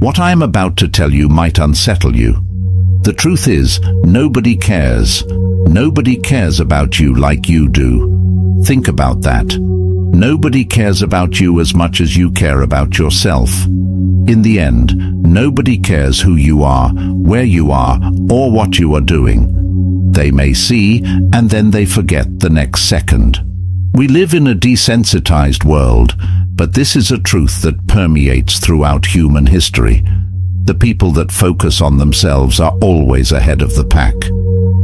What I am about to tell you might unsettle you. The truth is, nobody cares. Nobody cares about you like you do. Think about that. Nobody cares about you as much as you care about yourself. In the end, nobody cares who you are, where you are, or what you are doing. They may see, and then they forget the next second. We live in a desensitized world, but this is a truth that permeates throughout human history. The people that focus on themselves are always ahead of the pack.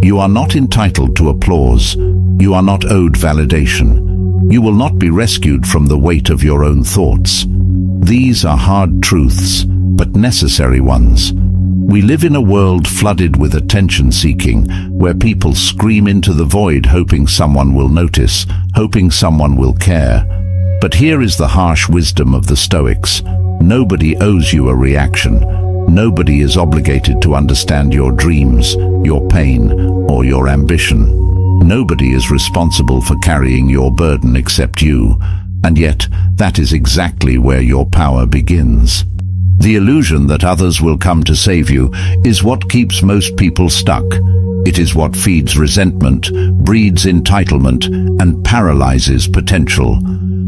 You are not entitled to applause. You are not owed validation. You will not be rescued from the weight of your own thoughts. These are hard truths, but necessary ones. We live in a world flooded with attention-seeking, where people scream into the void hoping someone will notice, hoping someone will care. But here is the harsh wisdom of the Stoics. Nobody owes you a reaction. Nobody is obligated to understand your dreams, your pain, or your ambition. Nobody is responsible for carrying your burden except you, and yet that is exactly where your power begins. The illusion that others will come to save you is what keeps most people stuck. It is what feeds resentment, breeds entitlement, and paralyzes potential.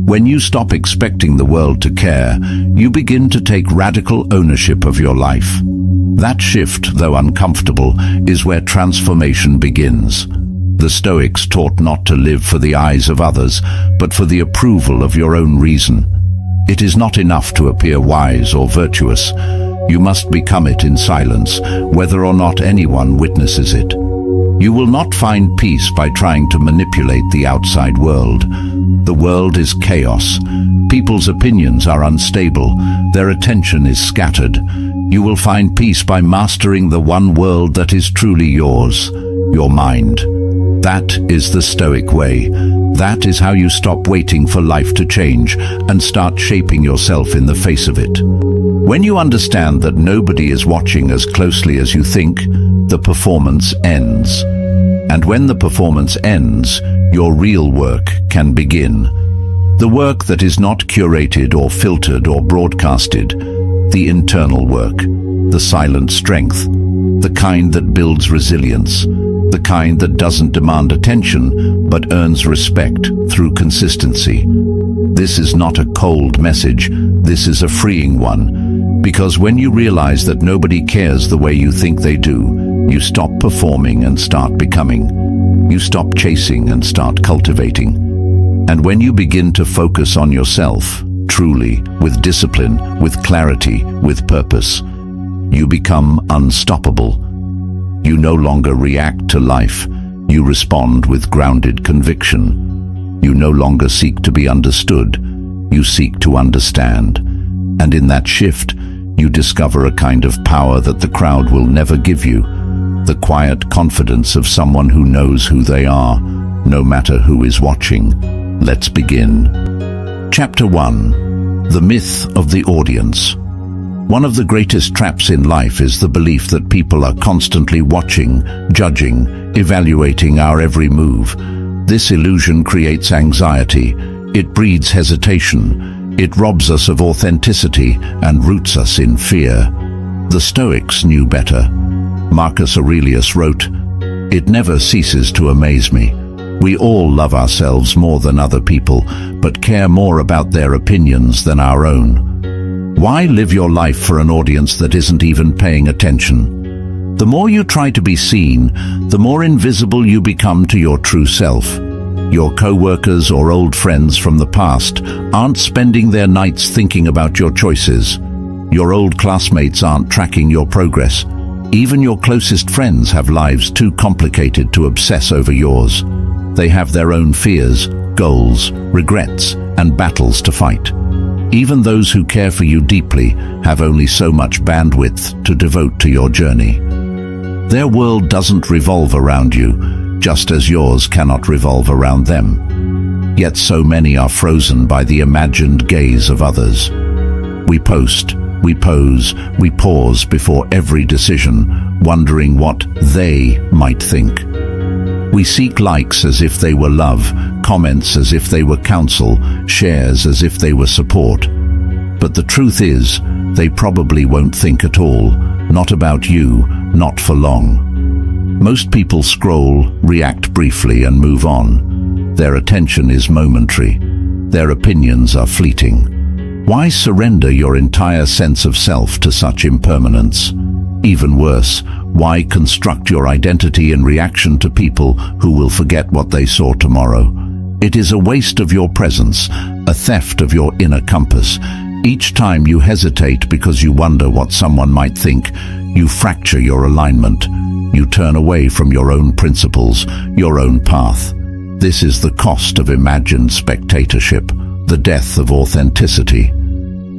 When you stop expecting the world to care, you begin to take radical ownership of your life. That shift, though uncomfortable, is where transformation begins. The Stoics taught not to live for the eyes of others, but for the approval of your own reason. It is not enough to appear wise or virtuous. You must become it in silence, whether or not anyone witnesses it. You will not find peace by trying to manipulate the outside world. The world is chaos. People's opinions are unstable. Their attention is scattered. You will find peace by mastering the one world that is truly yours, your mind. That is the Stoic way. That is how you stop waiting for life to change and start shaping yourself in the face of it. When you understand that nobody is watching as closely as you think, the performance ends. And when the performance ends, your real work can begin. The work that is not curated or filtered or broadcasted, the internal work, the silent strength, the kind that builds resilience, the kind that doesn't demand attention but earns respect through consistency. This is not a cold message, this is a freeing one, because when you realize that nobody cares the way you think they do, you stop performing and start becoming. You stop chasing and start cultivating. And when you begin to focus on yourself, truly, with discipline, with clarity, with purpose, you become unstoppable. You no longer react to life. You respond with grounded conviction. You no longer seek to be understood. You seek to understand. And in that shift, you discover a kind of power that the crowd will never give you. The quiet confidence of someone who knows who they are, no matter who is watching. Let's begin. Chapter 1. The Myth of the Audience. One of the greatest traps in life is the belief that people are constantly watching, judging, evaluating our every move. This illusion creates anxiety. It breeds hesitation. It robs us of authenticity and roots us in fear. The Stoics knew better. Marcus Aurelius wrote, "It never ceases to amaze me. We all love ourselves more than other people, but care more about their opinions than our own." Why live your life for an audience that isn't even paying attention? The more you try to be seen, the more invisible you become to your true self. Your co-workers or old friends from the past aren't spending their nights thinking about your choices. Your old classmates aren't tracking your progress. Even your closest friends have lives too complicated to obsess over yours. They have their own fears, goals, regrets, and battles to fight. Even those who care for you deeply have only so much bandwidth to devote to your journey. Their world doesn't revolve around you, just as yours cannot revolve around them. Yet so many are frozen by the imagined gaze of others. We post, we pose, we pause before every decision, wondering what they might think. We seek likes as if they were love, comments as if they were counsel, shares as if they were support. But the truth is, they probably won't think at all, not about you, not for long. Most people scroll, react briefly and move on. Their attention is momentary. Their opinions are fleeting. Why surrender your entire sense of self to such impermanence? Even worse, why construct your identity in reaction to people who will forget what they saw tomorrow? It is a waste of your presence, a theft of your inner compass. Each time you hesitate because you wonder what someone might think, you fracture your alignment. You turn away from your own principles, your own path. This is the cost of imagined spectatorship, the death of authenticity.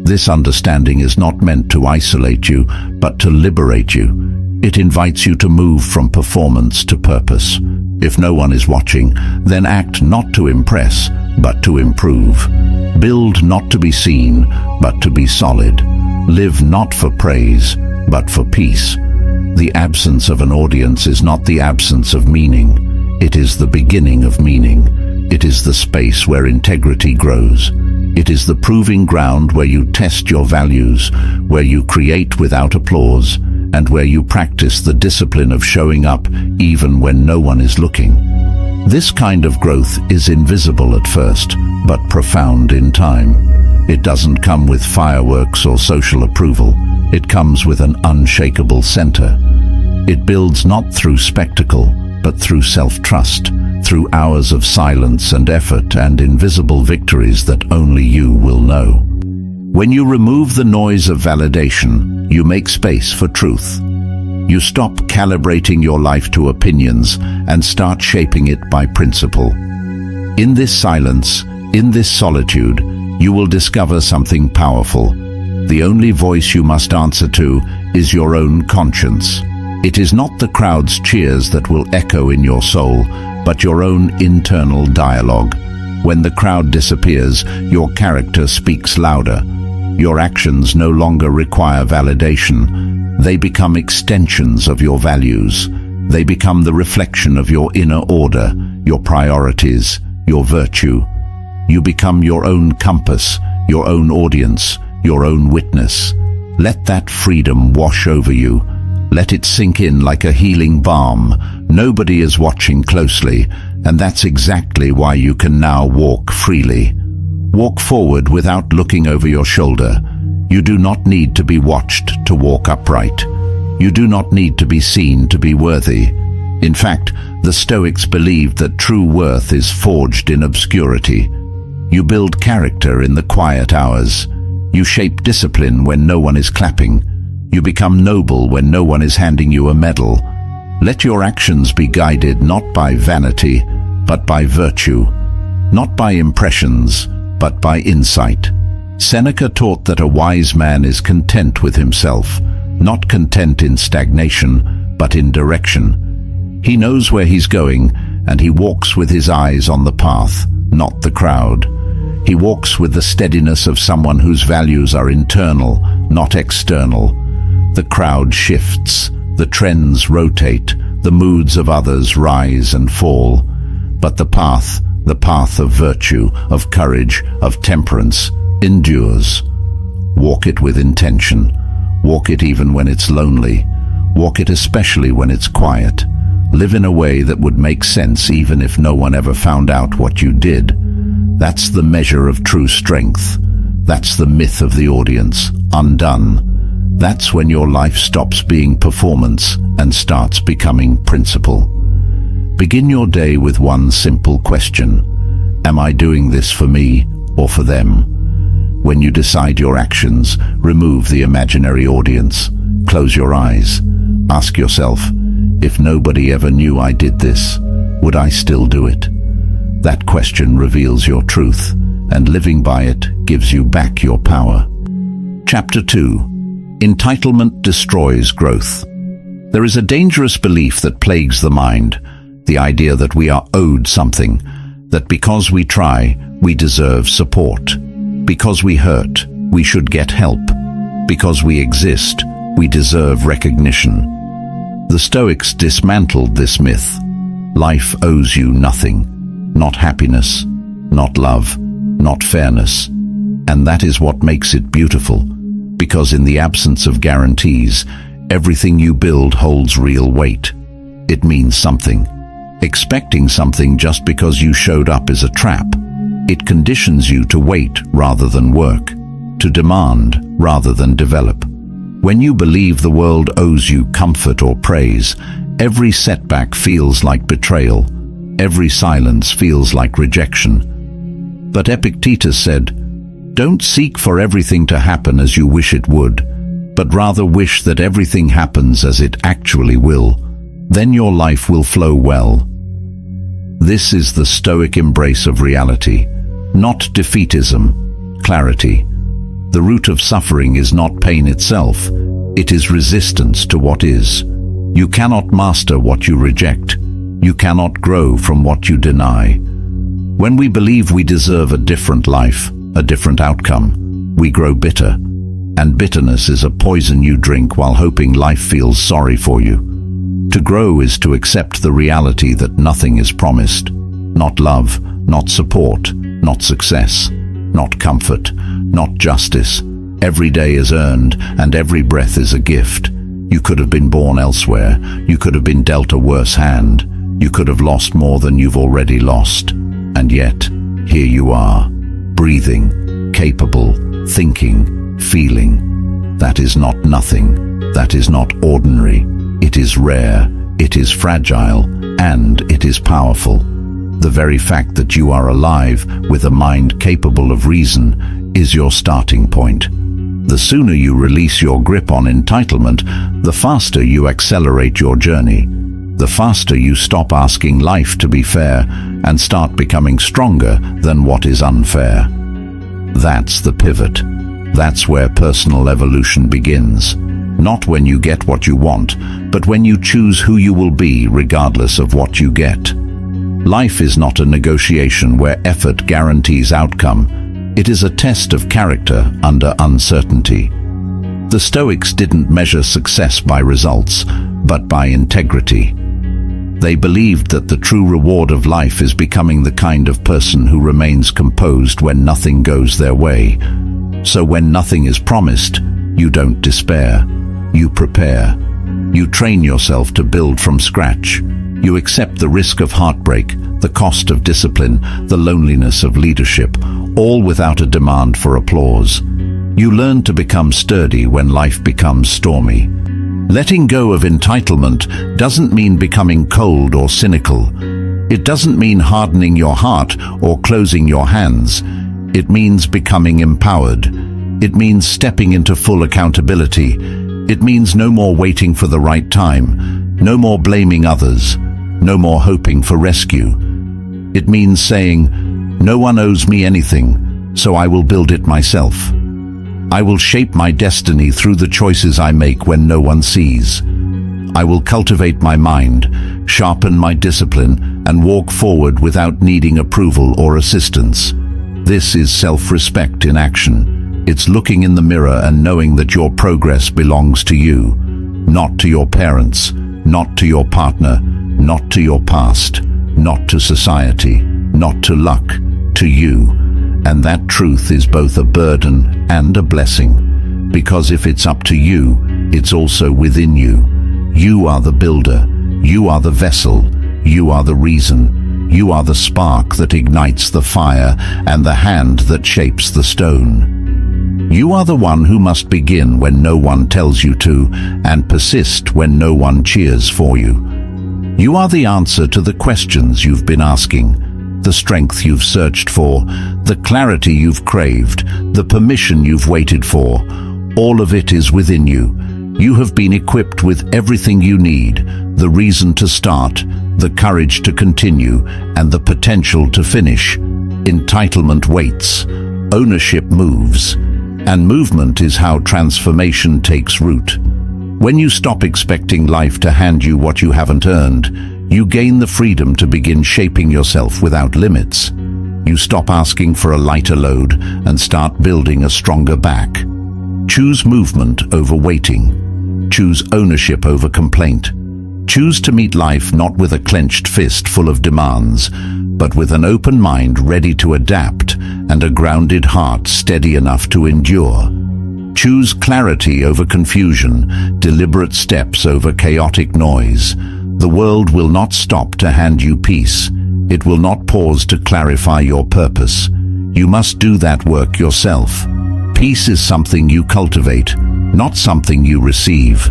This understanding is not meant to isolate you, but to liberate you. It invites you to move from performance to purpose. If no one is watching, then act not to impress, but to improve. Build not to be seen, but to be solid. Live not for praise, but for peace. The absence of an audience is not the absence of meaning. It is the beginning of meaning. It is the space where integrity grows. It is the proving ground where you test your values, where you create without applause, and where you practice the discipline of showing up even when no one is looking. This kind of growth is invisible at first, but profound in time. It doesn't come with fireworks or social approval. It comes with an unshakable center. It builds not through spectacle, but through self-trust, through hours of silence and effort and invisible victories that only you will know. When you remove the noise of validation, you make space for truth. You stop calibrating your life to opinions and start shaping it by principle. In this silence, in this solitude, you will discover something powerful. The only voice you must answer to is your own conscience. It is not the crowd's cheers that will echo in your soul, but your own internal dialogue. When the crowd disappears, your character speaks louder. Your actions no longer require validation. They become extensions of your values. They become the reflection of your inner order, your priorities, your virtue. You become your own compass, your own audience, your own witness. Let that freedom wash over you. Let it sink in like a healing balm. Nobody is watching closely, and that's exactly why you can now walk freely. Walk forward without looking over your shoulder. You do not need to be watched to walk upright. You do not need to be seen to be worthy. In fact, the Stoics believed that true worth is forged in obscurity. You build character in the quiet hours. You shape discipline when no one is clapping. You become noble when no one is handing you a medal. Let your actions be guided not by vanity, but by virtue. Not by impressions, but by insight. Seneca taught that a wise man is content with himself, not content in stagnation, but in direction. He knows where he's going, and he walks with his eyes on the path, not the crowd. He walks with the steadiness of someone whose values are internal, not external. The crowd shifts, the trends rotate, the moods of others rise and fall. But the path of virtue, of courage, of temperance, endures. Walk it with intention. Walk it even when it's lonely. Walk it especially when it's quiet. Live in a way that would make sense even if no one ever found out what you did. That's the measure of true strength. That's the myth of the audience, undone. That's when your life stops being performance and starts becoming principle. Begin your day with one simple question. Am I doing this for me or for them? When you decide your actions, remove the imaginary audience. Close your eyes. Ask yourself, if nobody ever knew I did this, would I still do it? That question reveals your truth, and living by it gives you back your power. Chapter 2. Entitlement destroys growth. There is a dangerous belief that plagues the mind, the idea that we are owed something, that because we try, we deserve support. Because we hurt, we should get help. Because we exist, we deserve recognition. The Stoics dismantled this myth. Life owes you nothing. Not happiness, not love, not fairness. And that is what makes it beautiful, because in the absence of guarantees, everything you build holds real weight. It means something. Expecting something just because you showed up is a trap. It conditions you to wait rather than work, to demand rather than develop. When you believe the world owes you comfort or praise, every setback feels like betrayal. Every silence feels like rejection. But Epictetus said, "Don't seek for everything to happen as you wish it would, but rather wish that everything happens as it actually will. Then your life will flow well." This is the Stoic embrace of reality, not defeatism, clarity. The root of suffering is not pain itself, it is resistance to what is. You cannot master what you reject. You cannot grow from what you deny. When we believe we deserve a different life, a different outcome, we grow bitter. And bitterness is a poison you drink while hoping life feels sorry for you. To grow is to accept the reality that nothing is promised. Not love, not support, not success, not comfort, not justice. Every day is earned, and every breath is a gift. You could have been born elsewhere. You could have been dealt a worse hand. You could have lost more than you've already lost. And yet, here you are, breathing, capable, thinking, feeling. That is not nothing. That is not ordinary. It is rare, it is fragile, and it is powerful. The very fact that you are alive with a mind capable of reason is your starting point. The sooner you release your grip on entitlement, the faster you accelerate your journey. The faster you stop asking life to be fair and start becoming stronger than what is unfair. That's the pivot. That's where personal evolution begins. Not when you get what you want, but when you choose who you will be regardless of what you get. Life is not a negotiation where effort guarantees outcome. It is a test of character under uncertainty. The Stoics didn't measure success by results, but by integrity. They believed that the true reward of life is becoming the kind of person who remains composed when nothing goes their way. So when nothing is promised, you don't despair. You prepare. You train yourself to build from scratch. You accept the risk of heartbreak, the cost of discipline, the loneliness of leadership, all without a demand for applause. You learn to become sturdy when life becomes stormy. Letting go of entitlement doesn't mean becoming cold or cynical. It doesn't mean hardening your heart or closing your hands. It means becoming empowered. It means stepping into full accountability. It means no more waiting for the right time, no more blaming others, no more hoping for rescue. It means saying, "No one owes me anything, so I will build it myself. I will shape my destiny through the choices I make when no one sees. I will cultivate my mind, sharpen my discipline, and walk forward without needing approval or assistance." This is self-respect in action. It's looking in the mirror and knowing that your progress belongs to you, not to your parents, not to your partner, not to your past, not to society, not to luck, to you. And that truth is both a burden and a blessing, because if it's up to you, it's also within you. You are the builder, you are the vessel, you are the reason, you are the spark that ignites the fire and the hand that shapes the stone. You are the one who must begin when no one tells you to, and persist when no one cheers for you. You are the answer to the questions you've been asking, the strength you've searched for, the clarity you've craved, the permission you've waited for. All of it is within you. You have been equipped with everything you need, the reason to start, the courage to continue, and the potential to finish. Entitlement waits, ownership moves, and movement is how transformation takes root. When you stop expecting life to hand you what you haven't earned, you gain the freedom to begin shaping yourself without limits. You stop asking for a lighter load and start building a stronger back. Choose movement over waiting. Choose ownership over complaint. Choose to meet life not with a clenched fist full of demands, but with an open mind ready to adapt and a grounded heart steady enough to endure. Choose clarity over confusion, deliberate steps over chaotic noise. The world will not stop to hand you peace. It will not pause to clarify your purpose. You must do that work yourself. Peace is something you cultivate, not something you receive.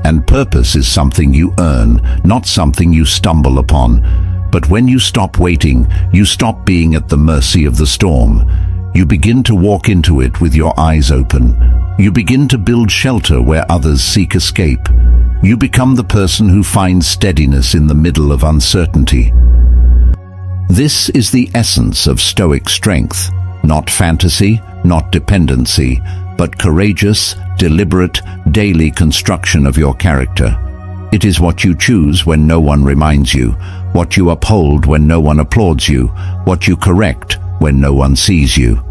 And purpose is something you earn, not something you stumble upon. But when you stop waiting, you stop being at the mercy of the storm. You begin to walk into it with your eyes open. You begin to build shelter where others seek escape. You become the person who finds steadiness in the middle of uncertainty. This is the essence of Stoic strength, not fantasy, not dependency, but courageous, deliberate, daily construction of your character. It is what you choose when no one reminds you, what you uphold when no one applauds you, what you correct when no one sees you.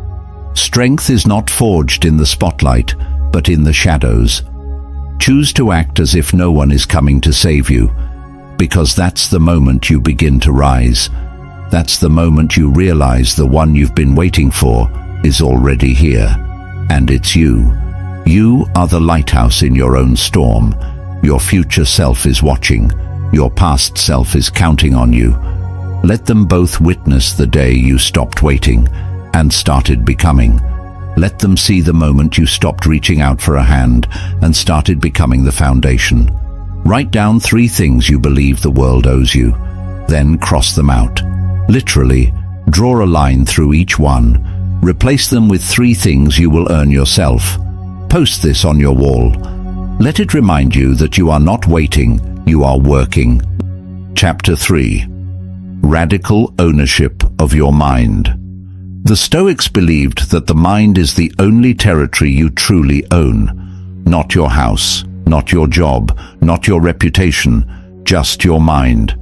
Strength is not forged in the spotlight, but in the shadows. Choose to act as if no one is coming to save you, because that's the moment you begin to rise. That's the moment you realize the one you've been waiting for is already here. And it's you. You are the lighthouse in your own storm. Your future self is watching. Your past self is counting on you. Let them both witness the day you stopped waiting and started becoming. Let them see the moment you stopped reaching out for a hand and started becoming the foundation. Write down 3 things you believe the world owes you. Then cross them out. Literally, draw a line through each one. Replace them with 3 things you will earn yourself. Post this on your wall. Let it remind you that you are not waiting, you are working. Chapter 3. Radical ownership of your mind. The Stoics believed that the mind is the only territory you truly own. Not your house, not your job, not your reputation, just your mind.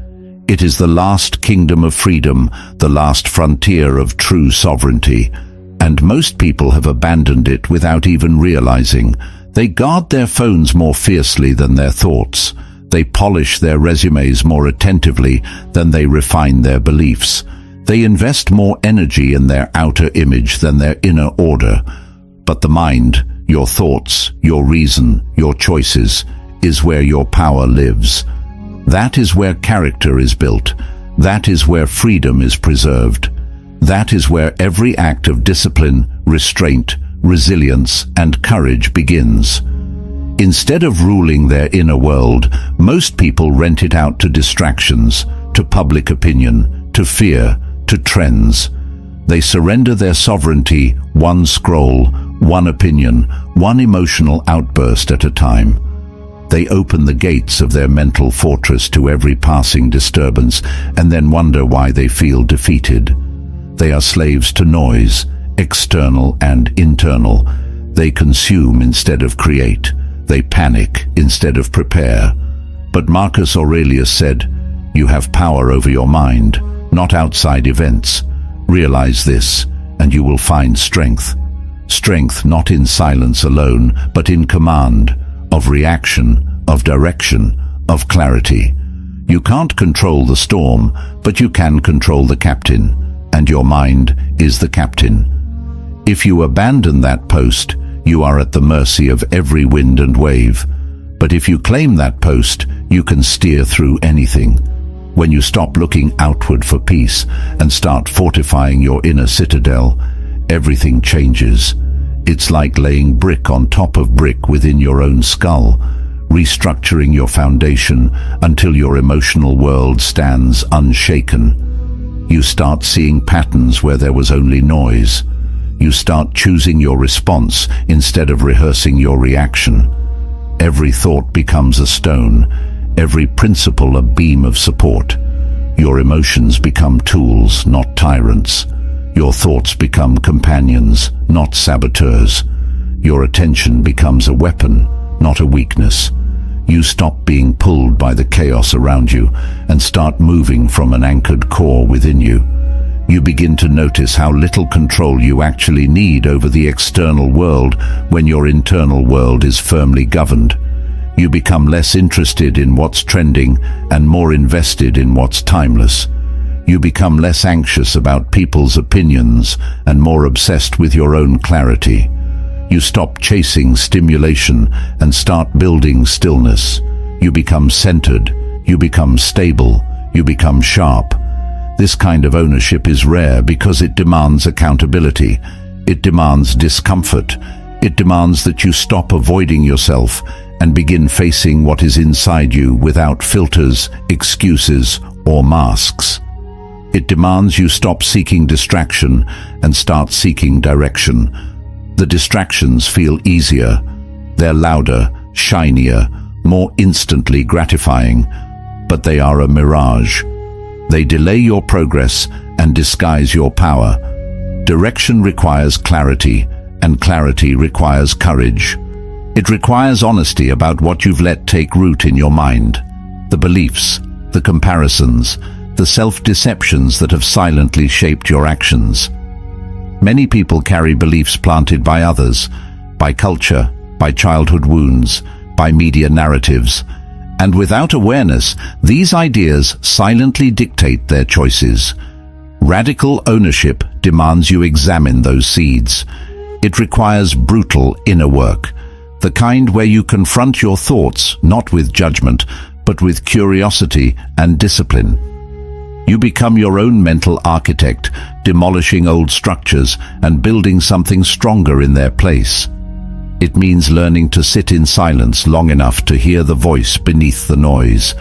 It is the last kingdom of freedom, the last frontier of true sovereignty. And most people have abandoned it without even realizing. They guard their phones more fiercely than their thoughts. They polish their resumes more attentively than they refine their beliefs. They invest more energy in their outer image than their inner order. But the mind, your thoughts, your reason, your choices, is where your power lives. That is where character is built. That is where freedom is preserved. That is where every act of discipline, restraint, resilience, and courage begins. Instead of ruling their inner world, most people rent it out to distractions, to public opinion, to fear, to trends. They surrender their sovereignty, one scroll, one opinion, one emotional outburst at a time. They open the gates of their mental fortress to every passing disturbance and then wonder why they feel defeated. They are slaves to noise, external and internal. They consume instead of create. They panic instead of prepare. But Marcus Aurelius said, "You have power over your mind, not outside events. Realize this, and you will find strength. Strength not in silence alone, but in command, of reaction, of direction, of clarity. You can't control the storm, but you can control the captain, and your mind is the captain. If you abandon that post, you are at the mercy of every wind and wave. But if you claim that post, you can steer through anything. When you stop looking outward for peace and start fortifying your inner citadel, everything changes. It's like laying brick on top of brick within your own skull, restructuring your foundation until your emotional world stands unshaken. You start seeing patterns where there was only noise. You start choosing your response instead of rehearsing your reaction. Every thought becomes a stone, every principle a beam of support. Your emotions become tools, not tyrants. Your thoughts become companions, not saboteurs. Your attention becomes a weapon, not a weakness. You stop being pulled by the chaos around you and start moving from an anchored core within you. You begin to notice how little control you actually need over the external world when your internal world is firmly governed. You become less interested in what's trending and more invested in what's timeless. You become less anxious about people's opinions and more obsessed with your own clarity. You stop chasing stimulation and start building stillness. You become centered, you become stable, you become sharp. This kind of ownership is rare because it demands accountability. It demands discomfort. It demands that you stop avoiding yourself and begin facing what is inside you without filters, excuses, or masks. It demands you stop seeking distraction and start seeking direction. The distractions feel easier. They're louder, shinier, more instantly gratifying, but they are a mirage. They delay your progress and disguise your power. Direction requires clarity, and clarity requires courage. It requires honesty about what you've let take root in your mind. The beliefs, the comparisons, the self-deceptions that have silently shaped your actions. Many people carry beliefs planted by others, by culture, by childhood wounds, by media narratives, and without awareness, these ideas silently dictate their choices. Radical ownership demands you examine those seeds. It requires brutal inner work, the kind where you confront your thoughts not with judgment, but with curiosity and discipline. You become your own mental architect, demolishing old structures and building something stronger in their place. It means learning to sit in silence long enough to hear the voice beneath the noise.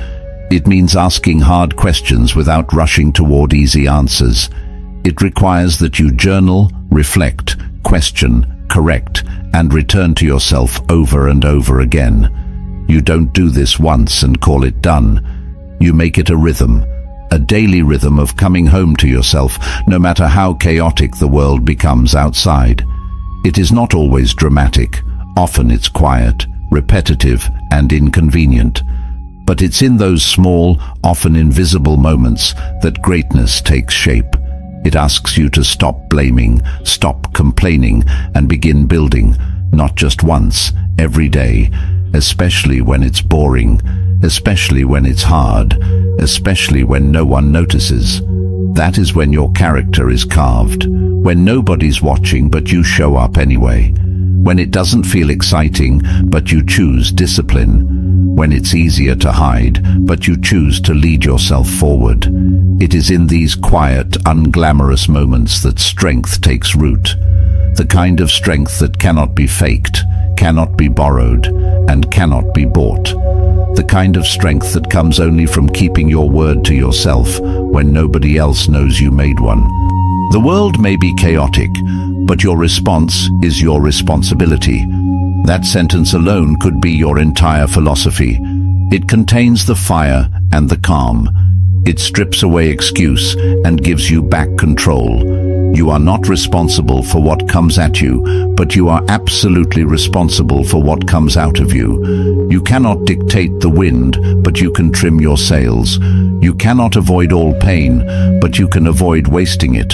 It means asking hard questions without rushing toward easy answers. It requires that you journal, reflect, question, correct, and return to yourself over and over again. You don't do this once and call it done. You make it a rhythm. A daily rhythm of coming home to yourself, no matter how chaotic the world becomes outside. It is not always dramatic. Often it's quiet, repetitive, and inconvenient. But it's in those small, often invisible moments that greatness takes shape. It asks you to stop blaming, stop complaining, and begin building, not just once, every day, especially when it's boring, especially when it's hard, especially when no one notices. That is when your character is carved, when nobody's watching but you show up anyway, when it doesn't feel exciting but you choose discipline, when it's easier to hide but you choose to lead yourself forward. It is in these quiet, unglamorous moments that strength takes root, the kind of strength that cannot be faked, cannot be borrowed, and cannot be bought. The kind of strength that comes only from keeping your word to yourself when nobody else knows you made one. The world may be chaotic, but your response is your responsibility. That sentence alone could be your entire philosophy. It contains the fire and the calm. It strips away excuse and gives you back control. You are not responsible for what comes at you, but you are absolutely responsible for what comes out of you. You cannot dictate the wind, but you can trim your sails. You cannot avoid all pain, but you can avoid wasting it.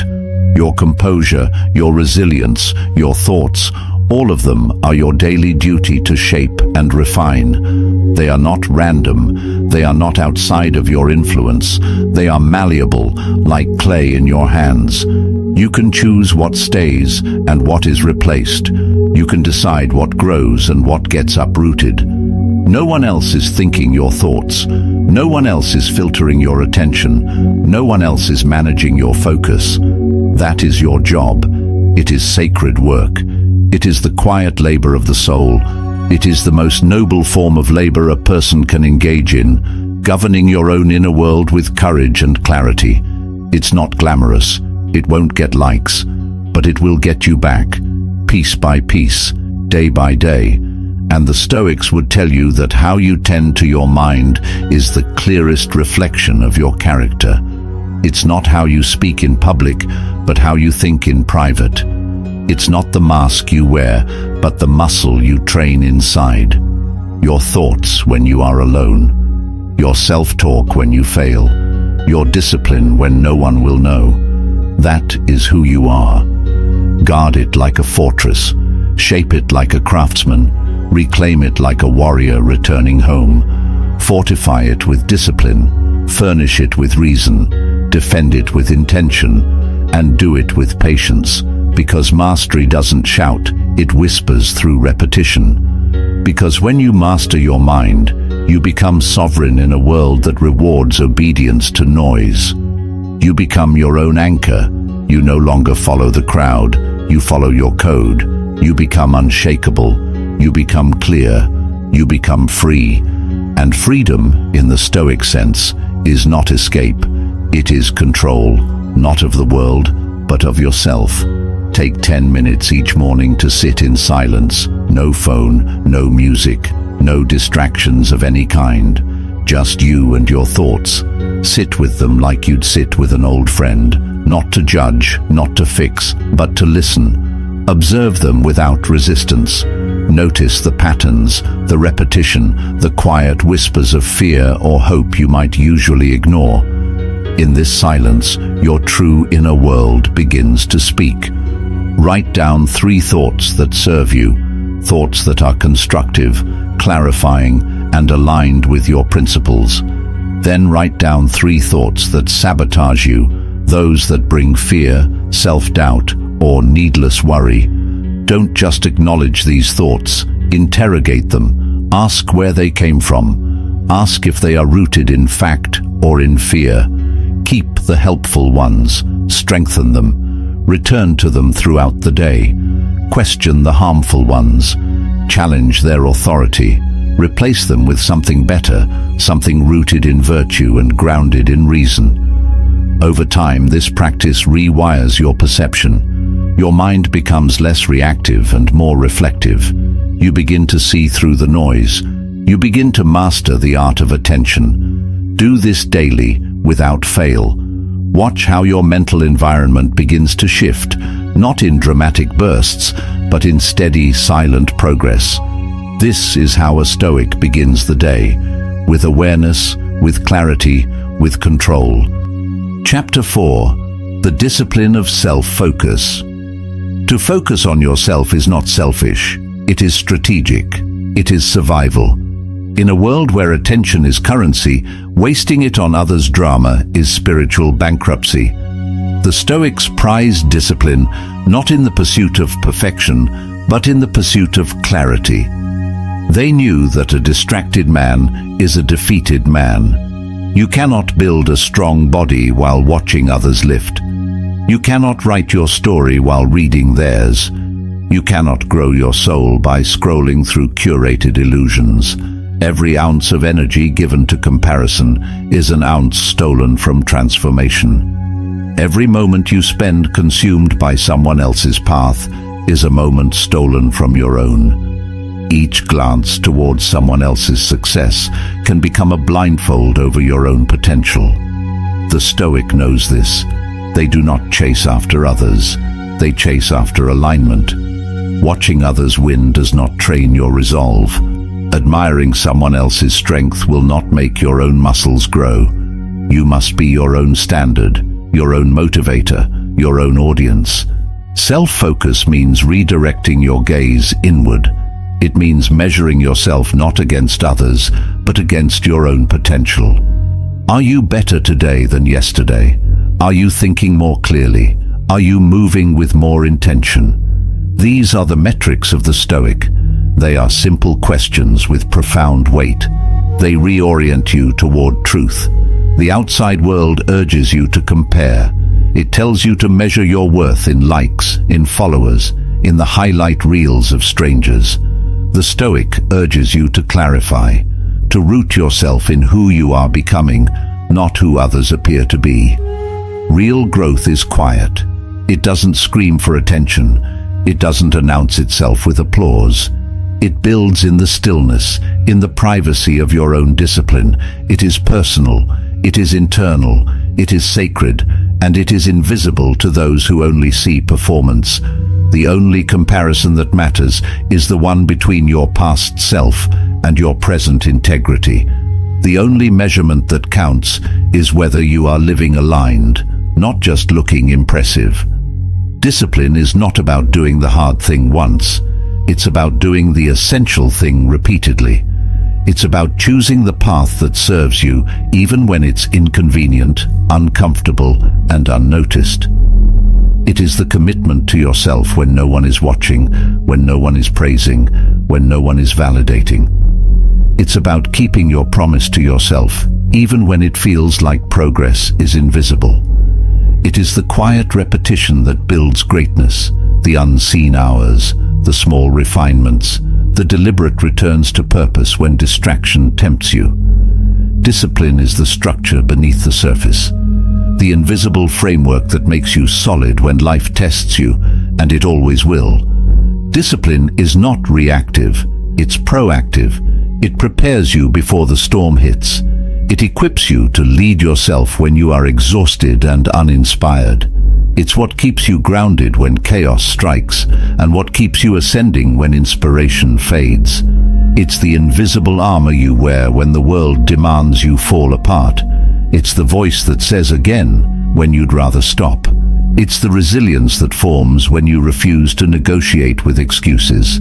Your composure, your resilience, your thoughts, all of them are your daily duty to shape and refine. They are not random. They are not outside of your influence. They are malleable, like clay in your hands. You can choose what stays and what is replaced. You can decide what grows and what gets uprooted. No one else is thinking your thoughts. No one else is filtering your attention. No one else is managing your focus. That is your job. It is sacred work. It is the quiet labor of the soul. It is the most noble form of labor a person can engage in, governing your own inner world with courage and clarity. It's not glamorous. It won't get likes, but it will get you back, piece by piece, day by day. And the Stoics would tell you that how you tend to your mind is the clearest reflection of your character. It's not how you speak in public, but how you think in private. It's not the mask you wear, but the muscle you train inside. Your thoughts when you are alone. Your self-talk when you fail. Your discipline when no one will know. That is who you are. Guard it like a fortress. Shape it like a craftsman. Reclaim it like a warrior returning home. Fortify it with discipline. Furnish it with reason. defend it with intention, and do it with patience, because mastery doesn't shout, it whispers through repetition. Because when you master your mind, you become sovereign in a world that rewards obedience to noise. You become your own anchor. You no longer follow the crowd, you follow your code. You become unshakable. You become clear. You become free. And freedom, in the Stoic sense, is not escape. It is control, not of the world, but of yourself. Take 10 minutes each morning to sit in silence. No phone, no music, no distractions of any kind. Just you and your thoughts. Sit with them like you'd sit with an old friend, not to judge, not to fix, but to listen. Observe them without resistance. Notice the patterns, the repetition, the quiet whispers of fear or hope you might usually ignore. In this silence, your true inner world begins to speak. Write down 3 thoughts that serve you, thoughts that are constructive, clarifying, and aligned with your principles. Then write down 3 thoughts that sabotage you, those that bring fear, self-doubt, or needless worry. Don't just acknowledge these thoughts, interrogate them. Ask where they came from. Ask if they are rooted in fact or in fear. Keep the helpful ones, strengthen them. Return to them throughout the day. Question the harmful ones. Challenge their authority. Replace them with something better, something rooted in virtue and grounded in reason. Over time, this practice rewires your perception. Your mind becomes less reactive and more reflective. You begin to see through the noise. You begin to master the art of attention. Do this daily, without fail. Watch how your mental environment begins to shift, not in dramatic bursts, but in steady, silent progress. This is how a Stoic begins the day, with awareness, with clarity, with control. Chapter 4. The Discipline of Self-Focus. To focus on yourself is not selfish. It is strategic. It is survival. In a world where attention is currency, wasting it on others' drama is spiritual bankruptcy. The Stoics prized discipline not in the pursuit of perfection, but in the pursuit of clarity. They knew that a distracted man is a defeated man. You cannot build a strong body while watching others lift. You cannot write your story while reading theirs. You cannot grow your soul by scrolling through curated illusions. Every ounce of energy given to comparison is an ounce stolen from transformation. Every moment you spend consumed by someone else's path is a moment stolen from your own. Each glance towards someone else's success can become a blindfold over your own potential. The Stoic knows this. They do not chase after others. They chase after alignment. Watching others win does not train your resolve. Admiring someone else's strength will not make your own muscles grow. You must be your own standard, your own motivator, your own audience. Self-focus means redirecting your gaze inward. It means measuring yourself not against others, but against your own potential. Are you better today than yesterday? Are you thinking more clearly? Are you moving with more intention? These are the metrics of the Stoic. They are simple questions with profound weight. They reorient you toward truth. The outside world urges you to compare. It tells you to measure your worth in likes, in followers, in the highlight reels of strangers. The Stoic urges you to clarify, to root yourself in who you are becoming, not who others appear to be. Real growth is quiet. It doesn't scream for attention. It doesn't announce itself with applause. It builds in the stillness, in the privacy of your own discipline. It is personal, it is internal, it is sacred, and it is invisible to those who only see performance. The only comparison that matters is the one between your past self and your present integrity. The only measurement that counts is whether you are living aligned, not just looking impressive. Discipline is not about doing the hard thing once. It's about doing the essential thing repeatedly. It's about choosing the path that serves you, even when it's inconvenient, uncomfortable, and unnoticed. It is the commitment to yourself when no one is watching, when no one is praising, when no one is validating. It's about keeping your promise to yourself, even when it feels like progress is invisible. It is the quiet repetition that builds greatness, the unseen hours, the small refinements, the deliberate returns to purpose when distraction tempts you. Discipline is the structure beneath the surface, the invisible framework that makes you solid when life tests you, and it always will. Discipline is not reactive, it's proactive. It prepares you before the storm hits. It equips you to lead yourself when you are exhausted and uninspired. It's what keeps you grounded when chaos strikes, and what keeps you ascending when inspiration fades. It's the invisible armor you wear when the world demands you fall apart. It's the voice that says again when you'd rather stop. It's the resilience that forms when you refuse to negotiate with excuses.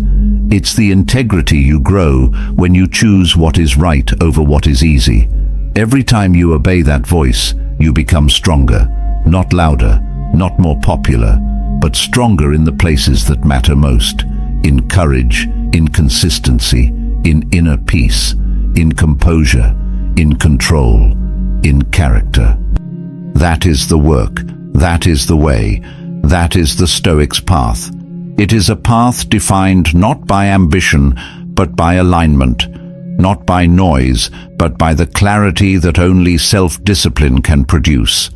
It's the integrity you grow when you choose what is right over what is easy. Every time you obey that voice, you become stronger, not louder, not more popular, but stronger in the places that matter most, in courage, in consistency, in inner peace, in composure, in control, in character. That is the work, that is the way, that is the Stoic's path. It is a path defined not by ambition, but by alignment, not by noise, but by the clarity that only self-discipline can produce.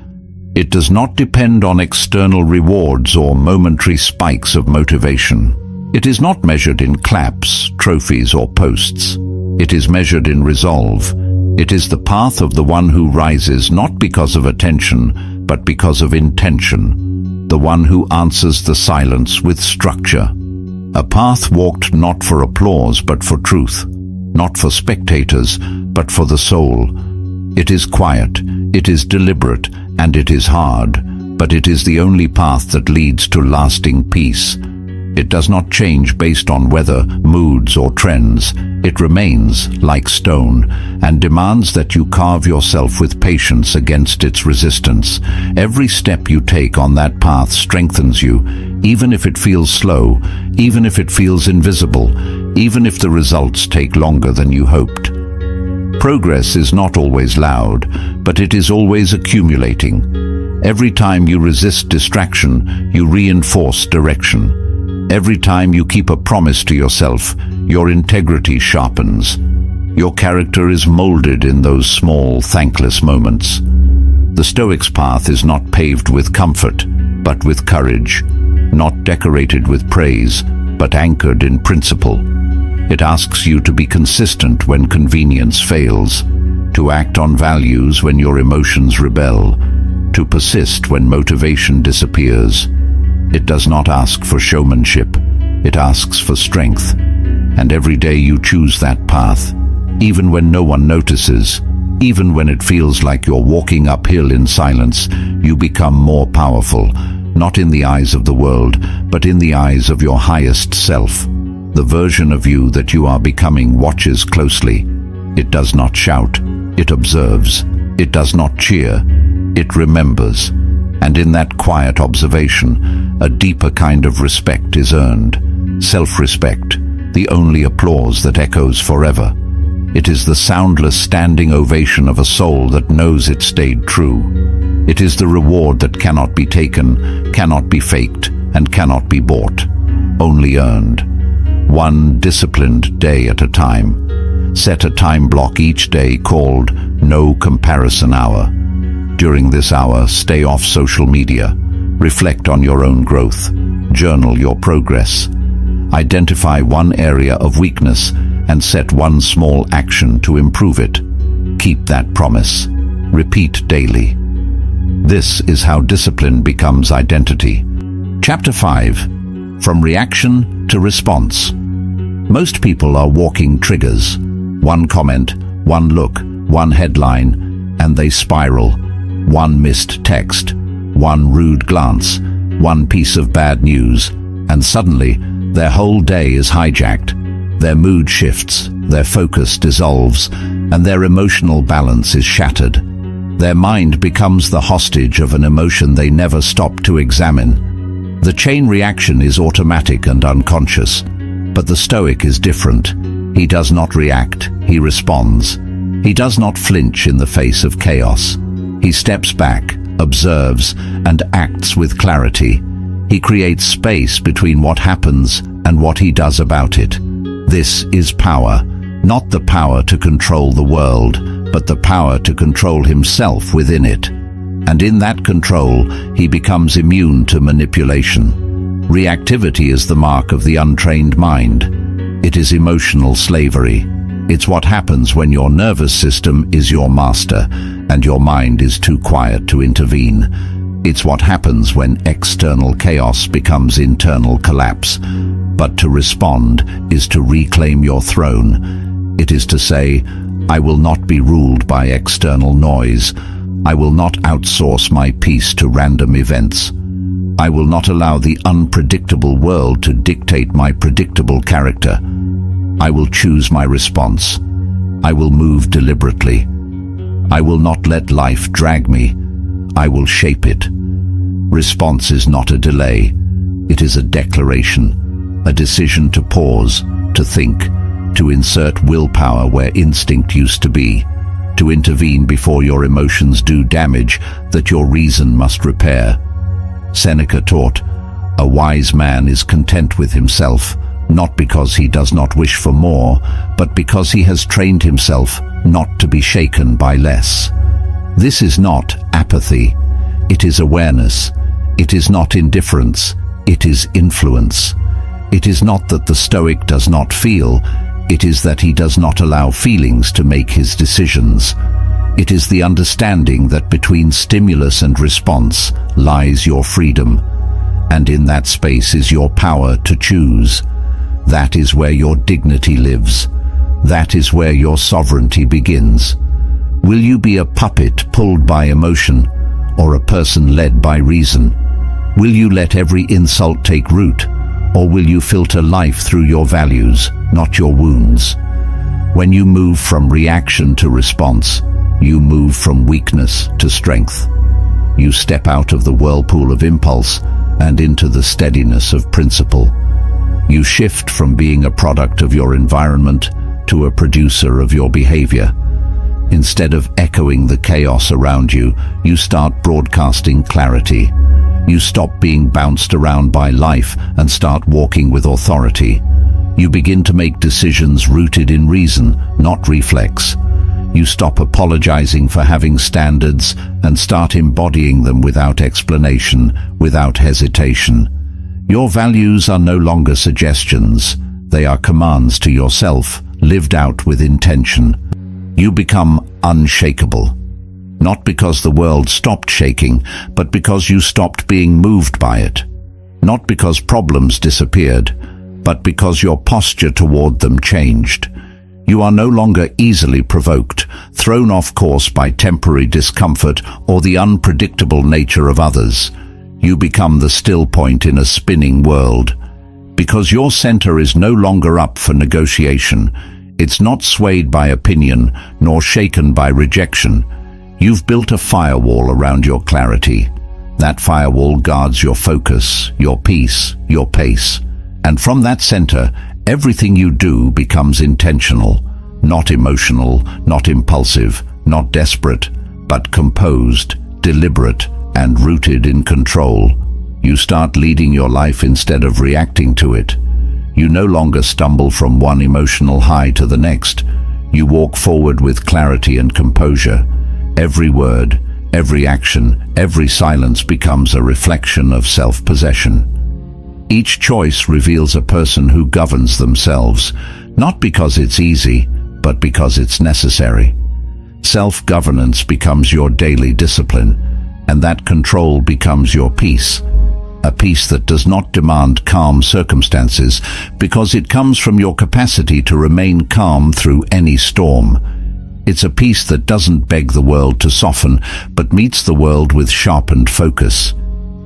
It does not depend on external rewards or momentary spikes of motivation. It is not measured in claps, trophies, or posts. It is measured in resolve. It is the path of the one who rises not because of attention, but because of intention. The one who answers the silence with structure. A path walked not for applause, but for truth. Not for spectators, but for the soul. It is quiet, it is deliberate, and it is hard, but it is the only path that leads to lasting peace. It does not change based on weather, moods, or trends. It remains like stone and demands that you carve yourself with patience against its resistance. Every step you take on that path strengthens you, even if it feels slow, even if it feels invisible, even if the results take longer than you hoped. Progress is not always loud, but it is always accumulating. Every time you resist distraction, you reinforce direction. Every time you keep a promise to yourself, your integrity sharpens. Your character is molded in those small, thankless moments. The Stoic's path is not paved with comfort, but with courage. Not decorated with praise, but anchored in principle. It asks you to be consistent when convenience fails, to act on values when your emotions rebel, to persist when motivation disappears. It does not ask for showmanship, it asks for strength. And every day you choose that path, even when no one notices, even when it feels like you're walking uphill in silence, you become more powerful, not in the eyes of the world, but in the eyes of your highest self. The version of you that you are becoming watches closely. It does not shout, it observes. It does not cheer, it remembers. And in that quiet observation, a deeper kind of respect is earned. Self-respect, the only applause that echoes forever. It is the soundless standing ovation of a soul that knows it stayed true. It is the reward that cannot be taken, cannot be faked, and cannot be bought, only earned. One disciplined day at a time. Set a time block each day called No Comparison Hour. During this hour, stay off social media. Reflect on your own growth. Journal your progress. Identify one area of weakness and set one small action to improve it. Keep that promise. Repeat daily. This is how discipline becomes identity. Chapter 5. From Reaction to Response. Most people are walking triggers. One comment, one look, one headline, and they spiral. One missed text, one rude glance, one piece of bad news, and suddenly their whole day is hijacked. Their mood shifts, their focus dissolves, and their emotional balance is shattered. Their mind becomes the hostage of an emotion they never stop to examine. The chain reaction is automatic and unconscious, but the Stoic is different. He does not react, he responds. He does not flinch in the face of chaos. He steps back, observes, and acts with clarity. He creates space between what happens and what he does about it. This is power, not the power to control the world, but the power to control himself within it. And in that control, he becomes immune to manipulation. Reactivity is the mark of the untrained mind. It is emotional slavery. It's what happens when your nervous system is your master and your mind is too quiet to intervene. It's what happens when external chaos becomes internal collapse. But to respond is to reclaim your throne. It is to say, I will not be ruled by external noise. I will not outsource my peace to random events. I will not allow the unpredictable world to dictate my predictable character. I will choose my response. I will move deliberately. I will not let life drag me. I will shape it. Response is not a delay. It is a declaration, a decision to pause, to think, to insert willpower where instinct used to be, to intervene before your emotions do damage that your reason must repair. Seneca taught, a wise man is content with himself, not because he does not wish for more, but because he has trained himself not to be shaken by less. This is not apathy. It is awareness. It is not indifference. It is influence. It is not that the Stoic does not feel. It is that he does not allow feelings to make his decisions. It is the understanding that between stimulus and response lies your freedom, and in that space is your power to choose. That is where your dignity lives. That is where your sovereignty begins. Will you be a puppet pulled by emotion, or a person led by reason? Will you let every insult take root, or will you filter life through your values, not your wounds? When you move from reaction to response, you move from weakness to strength. You step out of the whirlpool of impulse and into the steadiness of principle. You shift from being a product of your environment to a producer of your behavior. Instead of echoing the chaos around you, you start broadcasting clarity. You stop being bounced around by life and start walking with authority. You begin to make decisions rooted in reason, not reflex. You stop apologizing for having standards and start embodying them without explanation, without hesitation. Your values are no longer suggestions. They are commands to yourself, lived out with intention. You become unshakable. Not because the world stopped shaking, but because you stopped being moved by it. Not because problems disappeared, but because your posture toward them changed. You are no longer easily provoked, thrown off course by temporary discomfort or the unpredictable nature of others. You become the still point in a spinning world. Because your center is no longer up for negotiation. It's not swayed by opinion, nor shaken by rejection. You've built a firewall around your clarity. That firewall guards your focus, your peace, your pace. And from that center, everything you do becomes intentional, not emotional, not impulsive, not desperate, but composed, deliberate, and rooted in control. You start leading your life instead of reacting to it. You no longer stumble from one emotional high to the next. You walk forward with clarity and composure. Every word, every action, every silence becomes a reflection of self-possession. Each choice reveals a person who governs themselves, not because it's easy, but because it's necessary. Self-governance becomes your daily discipline, and that control becomes your peace. A peace that does not demand calm circumstances, because it comes from your capacity to remain calm through any storm. It's a peace that doesn't beg the world to soften, but meets the world with sharpened focus.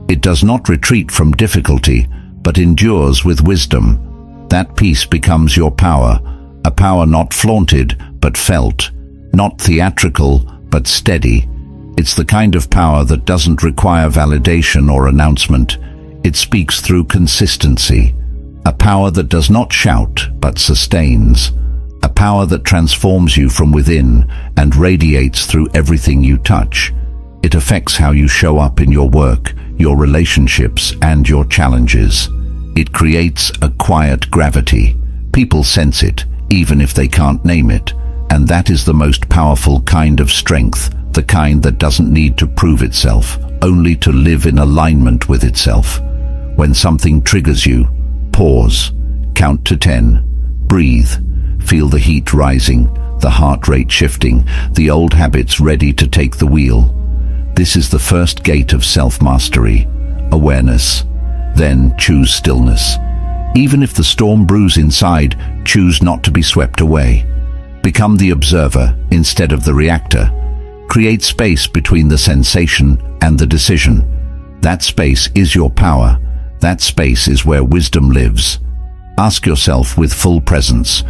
It does not retreat from difficulty, but endures with wisdom. That peace becomes your power, a power not flaunted but felt, not theatrical but steady. It's the kind of power that doesn't require validation or announcement. It speaks through consistency, a power that does not shout but sustains, a power that transforms you from within and radiates through everything you touch. It affects how you show up in your work, your relationships, and your challenges. It creates a quiet gravity. People sense it, even if they can't name it, and that is the most powerful kind of strength, the kind that doesn't need to prove itself, only to live in alignment with itself. When something triggers you, pause, count to 10, breathe, feel the heat rising, the heart rate shifting, the old habits ready to take the wheel. This is the first gate of self-mastery, awareness. Then choose stillness. Even if the storm brews inside, choose not to be swept away. Become the observer instead of the reactor. Create space between the sensation and the decision. That space is your power. That space is where wisdom lives. Ask yourself with full presence,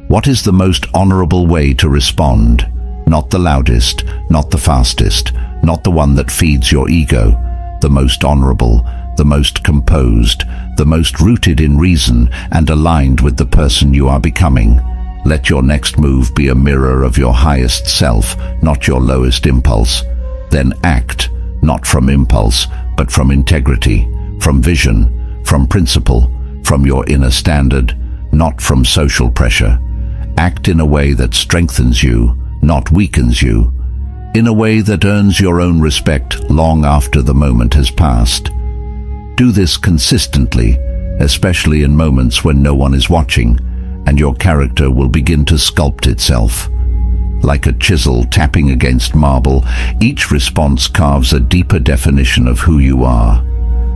what is the most honorable way to respond? Not the loudest, not the fastest, not the one that feeds your ego. The most honorable, the most composed, the most rooted in reason and aligned with the person you are becoming. Let your next move be a mirror of your highest self, not your lowest impulse. Then act, not from impulse, but from integrity, from vision, from principle, from your inner standard, not from social pressure. Act in a way that strengthens you, not weakens you. In a way that earns your own respect long after the moment has passed. Do this consistently, especially in moments when no one is watching, and your character will begin to sculpt itself. Like a chisel tapping against marble, each response carves a deeper definition of who you are.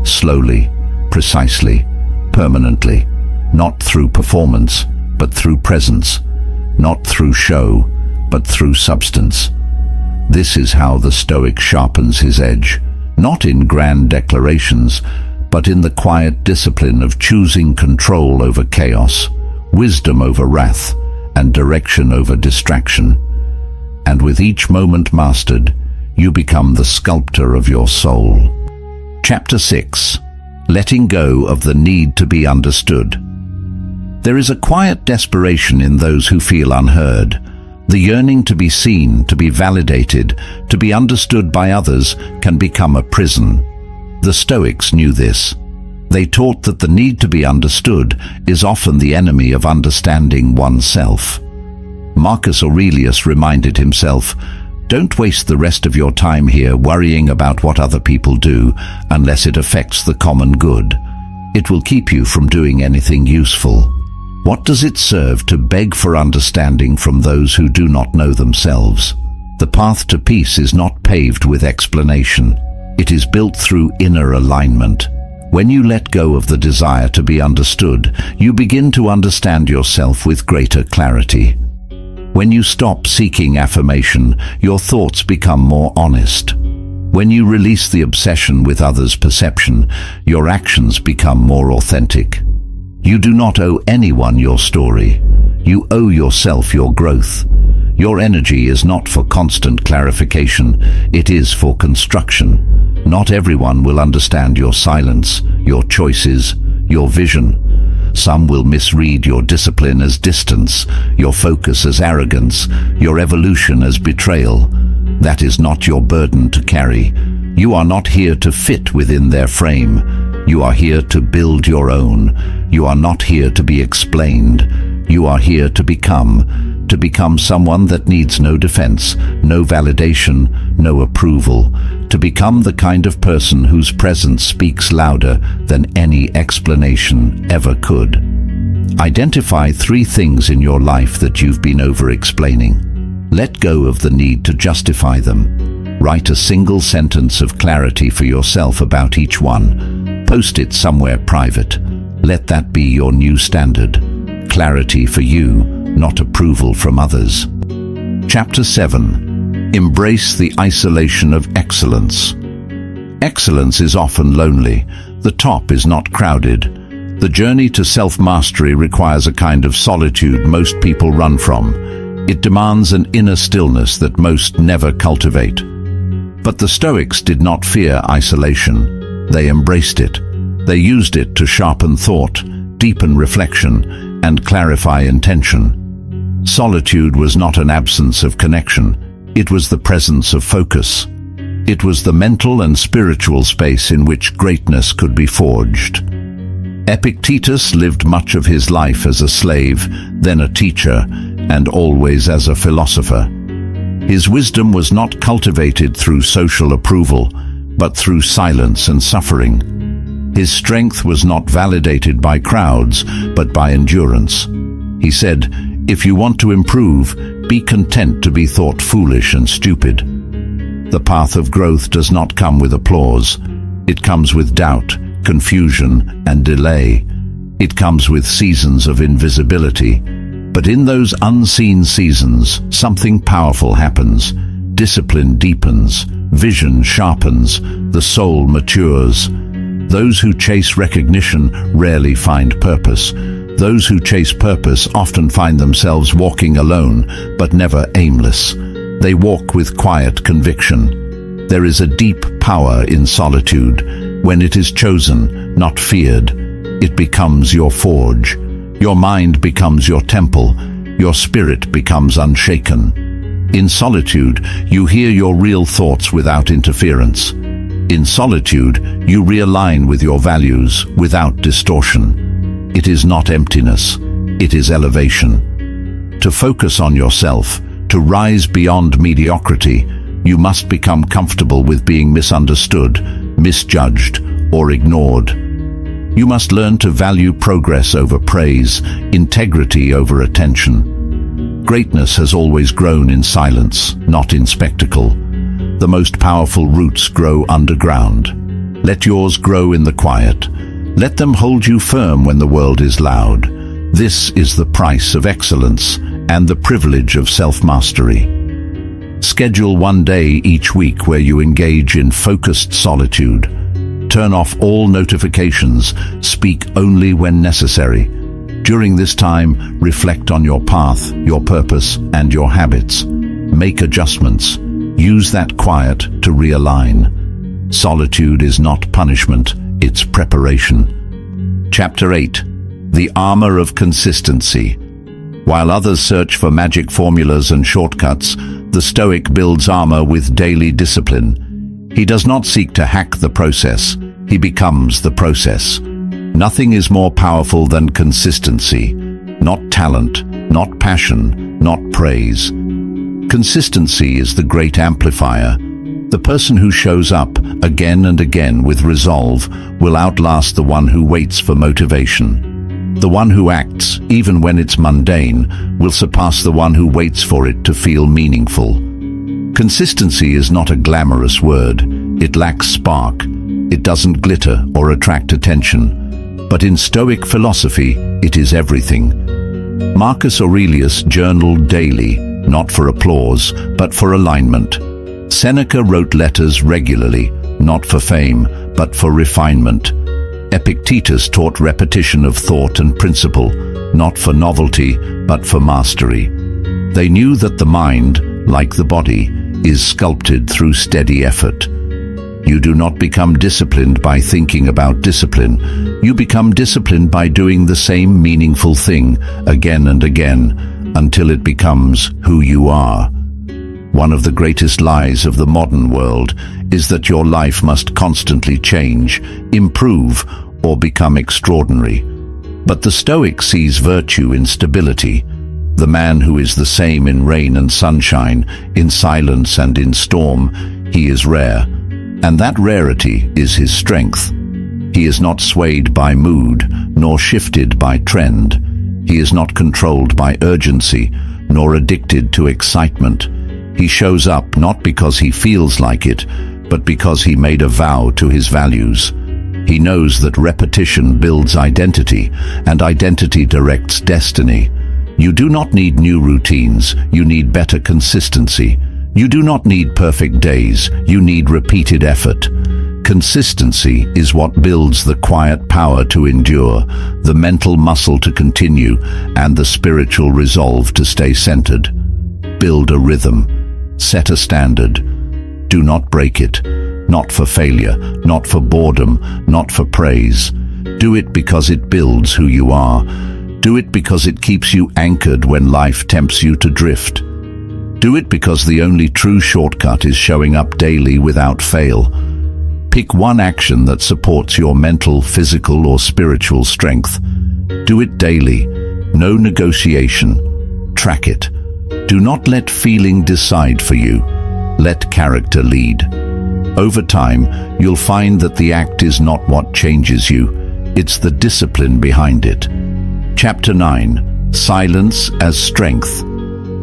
Slowly, precisely, permanently, not through performance, but through presence, not through show, but through substance. This is how the Stoic sharpens his edge, not in grand declarations, but in the quiet discipline of choosing control over chaos, wisdom over wrath, and direction over distraction. And with each moment mastered, you become the sculptor of your soul. Chapter 6. Letting go of the need to be understood. There is a quiet desperation in those who feel unheard. The yearning to be seen, to be validated, to be understood by others can become a prison. The Stoics knew this. They taught that the need to be understood is often the enemy of understanding oneself. Marcus Aurelius reminded himself, "Don't waste the rest of your time here worrying about what other people do unless it affects the common good. It will keep you from doing anything useful. What does it serve to beg for understanding from those who do not know themselves? The path to peace is not paved with explanation. It is built through inner alignment. When you let go of the desire to be understood, you begin to understand yourself with greater clarity. When you stop seeking affirmation, your thoughts become more honest. When you release the obsession with others' perception, your actions become more authentic. You do not owe anyone your story. You owe yourself your growth. Your energy is not for constant clarification, it is for construction. Not everyone will understand your silence, your choices, your vision. Some will misread your discipline as distance, your focus as arrogance, your evolution as betrayal. That is not your burden to carry. You are not here to fit within their frame. You are here to build your own. You are not here to be explained. You are here to become someone that needs no defense, no validation, no approval, to become the kind of person whose presence speaks louder than any explanation ever could. Identify 3 things in your life that you've been over-explaining. Let go of the need to justify them. Write a single sentence of clarity for yourself about each one. Post it somewhere private. Let that be your new standard. Clarity for you, not approval from others. Chapter 7. Embrace the isolation of excellence. Excellence is often lonely. The top is not crowded. The journey to self-mastery requires a kind of solitude most people run from. It demands an inner stillness that most never cultivate. But the Stoics did not fear isolation. They embraced it. They used it to sharpen thought, deepen reflection, and clarify intention. Solitude was not an absence of connection. It was the presence of focus. It was the mental and spiritual space in which greatness could be forged. Epictetus lived much of his life as a slave, then a teacher, and always as a philosopher. His wisdom was not cultivated through social approval, but through silence and suffering. His strength was not validated by crowds, but by endurance. He said, "If you want to improve, be content to be thought foolish and stupid." The path of growth does not come with applause. It comes with doubt, confusion, and delay. It comes with seasons of invisibility. But in those unseen seasons, something powerful happens. Discipline deepens, vision sharpens, the soul matures. Those who chase recognition rarely find purpose. Those who chase purpose often find themselves walking alone, but never aimless. They walk with quiet conviction. There is a deep power in solitude. When it is chosen, not feared, it becomes your forge. Your mind becomes your temple. Your spirit becomes unshaken. In solitude, you hear your real thoughts without interference. In solitude, you realign with your values without distortion. It is not emptiness, it is elevation. To focus on yourself, to rise beyond mediocrity, you must become comfortable with being misunderstood, misjudged, or ignored. You must learn to value progress over praise, integrity over attention. Greatness has always grown in silence, not in spectacle. The most powerful roots grow underground. Let yours grow in the quiet. Let them hold you firm when the world is loud. This is the price of excellence and the privilege of self-mastery. Schedule one day each week where you engage in focused solitude. Turn off all notifications, speak only when necessary. During this time, reflect on your path, your purpose, and your habits. Make adjustments. Use that quiet to realign. Solitude is not punishment, it's preparation. Chapter 8. The Armor of Consistency. While others search for magic formulas and shortcuts, the Stoic builds armor with daily discipline. He does not seek to hack the process, he becomes the process. Nothing is more powerful than consistency. Not talent, not passion, not praise. Consistency is the great amplifier. The person who shows up again and again with resolve will outlast the one who waits for motivation. The one who acts, even when it's mundane, will surpass the one who waits for it to feel meaningful. Consistency is not a glamorous word. It lacks spark. It doesn't glitter or attract attention. But in Stoic philosophy, it is everything. Marcus Aurelius journaled daily, not for applause, but for alignment. Seneca wrote letters regularly, not for fame, but for refinement. Epictetus taught repetition of thought and principle, not for novelty, but for mastery. They knew that the mind, like the body, is sculpted through steady effort. You do not become disciplined by thinking about discipline. You become disciplined by doing the same meaningful thing again and again, until it becomes who you are. One of the greatest lies of the modern world is that your life must constantly change, improve, or become extraordinary. But the Stoic sees virtue in stability. The man who is the same in rain and sunshine, in silence and in storm, he is rare. And that rarity is his strength. He is not swayed by mood, nor shifted by trend. He is not controlled by urgency, nor addicted to excitement. He shows up not because he feels like it, but because he made a vow to his values. He knows that repetition builds identity, and identity directs destiny. You do not need new routines, you need better consistency. You do not need perfect days, you need repeated effort. Consistency is what builds the quiet power to endure, the mental muscle to continue, and the spiritual resolve to stay centered. Build a rhythm. Set a standard. Do not break it. Not for failure, not for boredom, not for praise. Do it because it builds who you are. Do it because it keeps you anchored when life tempts you to drift. Do it because the only true shortcut is showing up daily without fail. Pick one action that supports your mental, physical, or spiritual strength. Do it daily. No negotiation. Track it. Do not let feeling decide for you. Let character lead. Over time, you'll find that the act is not what changes you. It's the discipline behind it. Chapter 9. Silence as Strength.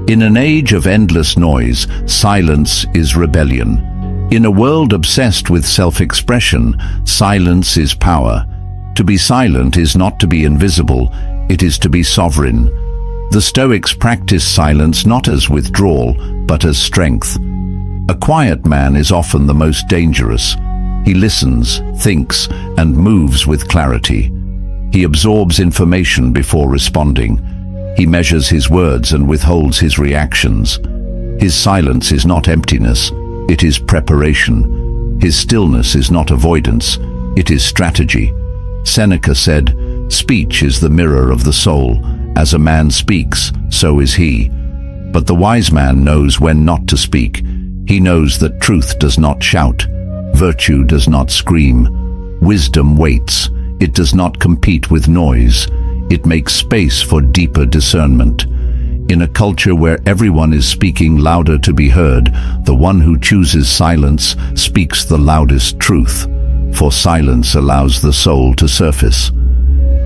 In an age of endless noise, silence is rebellion. In a world obsessed with self-expression, silence is power. To be silent is not to be invisible, it is to be sovereign. The Stoics practice silence not as withdrawal, but as strength. A quiet man is often the most dangerous. He listens, thinks, and moves with clarity. He absorbs information before responding. He measures his words and withholds his reactions. His silence is not emptiness, it is preparation. His stillness is not avoidance, it is strategy. Seneca said, "Speech is the mirror of the soul. As a man speaks, so is he." But the wise man knows when not to speak. He knows that truth does not shout. Virtue does not scream. Wisdom waits. It does not compete with noise. It makes space for deeper discernment. In a culture where everyone is speaking louder to be heard, the one who chooses silence speaks the loudest truth, for silence allows the soul to surface.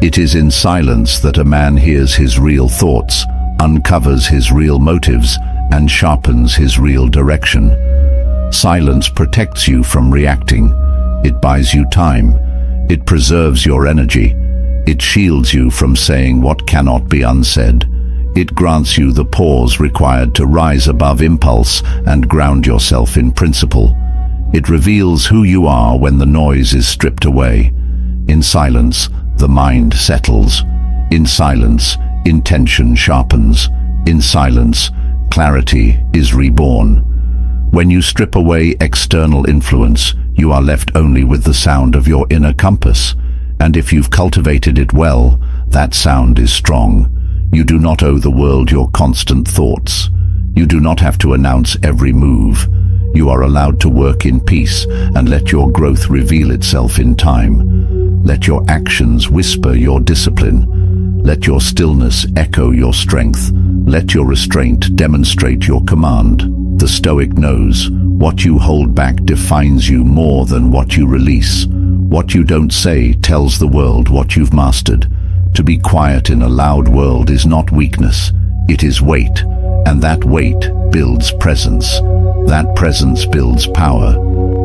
It is in silence that a man hears his real thoughts, uncovers his real motives, and sharpens his real direction. Silence protects you from reacting. It buys you time. It preserves your energy. It shields you from saying what cannot be unsaid. It grants you the pause required to rise above impulse and ground yourself in principle. It reveals who you are when the noise is stripped away. In silence, the mind settles. In silence, intention sharpens. In silence, clarity is reborn. When you strip away external influence, you are left only with the sound of your inner compass. And if you've cultivated it well, that sound is strong. You do not owe the world your constant thoughts. You do not have to announce every move. You are allowed to work in peace and let your growth reveal itself in time. Let your actions whisper your discipline. Let your stillness echo your strength. Let your restraint demonstrate your command. The Stoic knows, what you hold back defines you more than what you release. What you don't say tells the world what you've mastered. To be quiet in a loud world is not weakness, it is weight, and that weight builds presence. That presence builds power.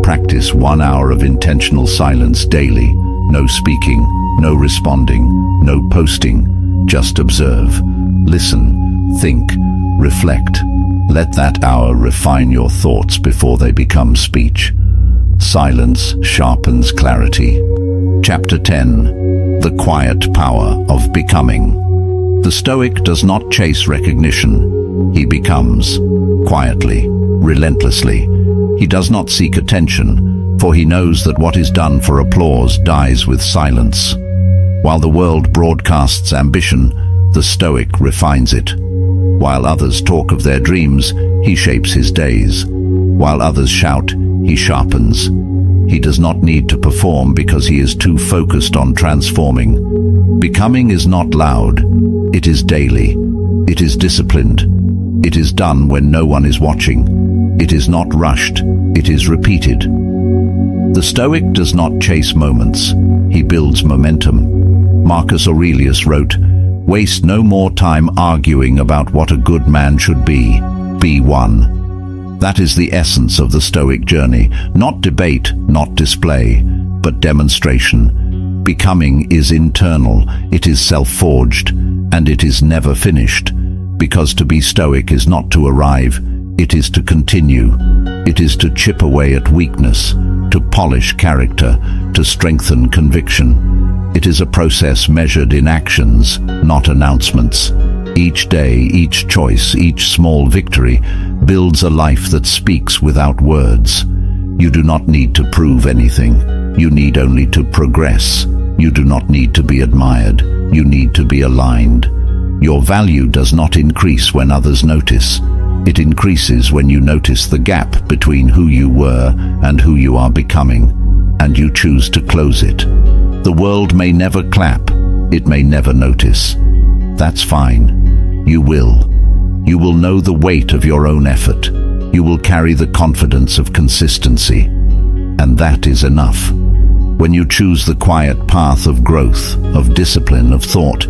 Practice 1 hour of intentional silence daily. No speaking, no responding, no posting. Just observe, listen, think, reflect. Let that hour refine your thoughts before they become speech. Silence sharpens clarity. Chapter 10. The Quiet Power of Becoming. The Stoic does not chase recognition. He becomes, quietly, relentlessly. He does not seek attention, for he knows that what is done for applause dies with silence. While the world broadcasts ambition, the Stoic refines it. While others talk of their dreams, he shapes his days. While others shout, he sharpens. He does not need to perform because he is too focused on transforming. Becoming is not loud. It is daily. It is disciplined. It is done when no one is watching. It is not rushed. It is repeated. The Stoic does not chase moments. He builds momentum. Marcus Aurelius wrote, "Waste no more time arguing about what a good man should be. Be one." That is the essence of the Stoic journey. Not debate, not display, but demonstration. Becoming is internal, it is self-forged, and it is never finished. Because to be Stoic is not to arrive, it is to continue. It is to chip away at weakness, to polish character, to strengthen conviction. It is a process measured in actions, not announcements. Each day, each choice, each small victory builds a life that speaks without words. You do not need to prove anything. You need only to progress. You do not need to be admired. You need to be aligned. Your value does not increase when others notice. It increases when you notice the gap between who you were and who you are becoming, and you choose to close it. The world may never clap. It may never notice. That's fine. You will. You will know the weight of your own effort. You will carry the confidence of consistency. And that is enough. When you choose the quiet path of growth, of discipline, of thought,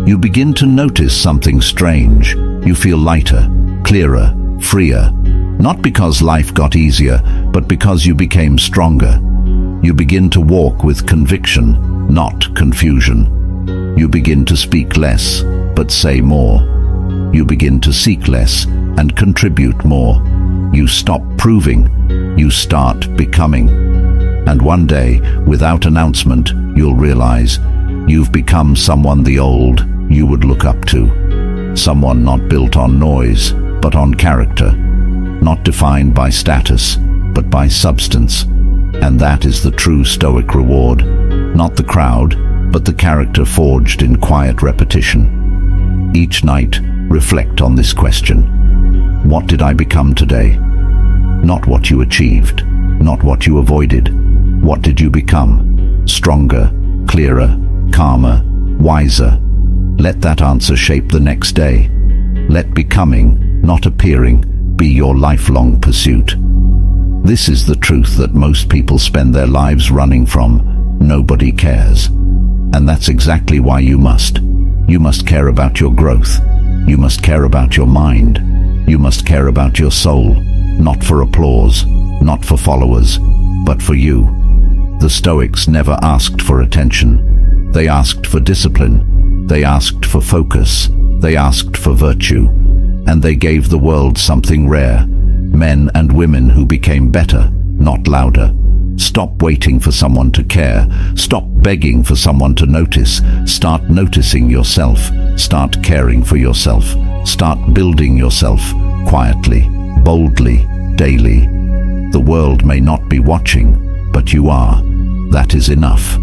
you begin to notice something strange. You feel lighter, clearer, freer. Not because life got easier, but because you became stronger. You begin to walk with conviction, not confusion. You begin to speak less, but say more. You begin to seek less and contribute more. You stop proving. You start becoming. And one day, without announcement, you'll realize you've become someone the old you would look up to. Someone not built on noise, but on character. Not defined by status, but by substance. And that is the true Stoic reward. Not the crowd, but the character forged in quiet repetition. Each night, reflect on this question. What did I become today? Not what you achieved, not what you avoided. What did you become? Stronger, clearer, calmer, wiser. Let that answer shape the next day. Let becoming, not appearing, be your lifelong pursuit. This is the truth that most people spend their lives running from. Nobody cares. And that's exactly why you must. You must care about your growth. You must care about your mind. You must care about your soul, not for applause, not for followers, but for you. The Stoics never asked for attention. They asked for discipline. They asked for focus. They asked for virtue. And they gave the world something rare. Men and women who became better, not louder. Stop waiting for someone to care. Stop begging for someone to notice. Start noticing yourself. Start caring for yourself. Start building yourself, quietly, boldly, daily. The world may not be watching, but you are. That is enough.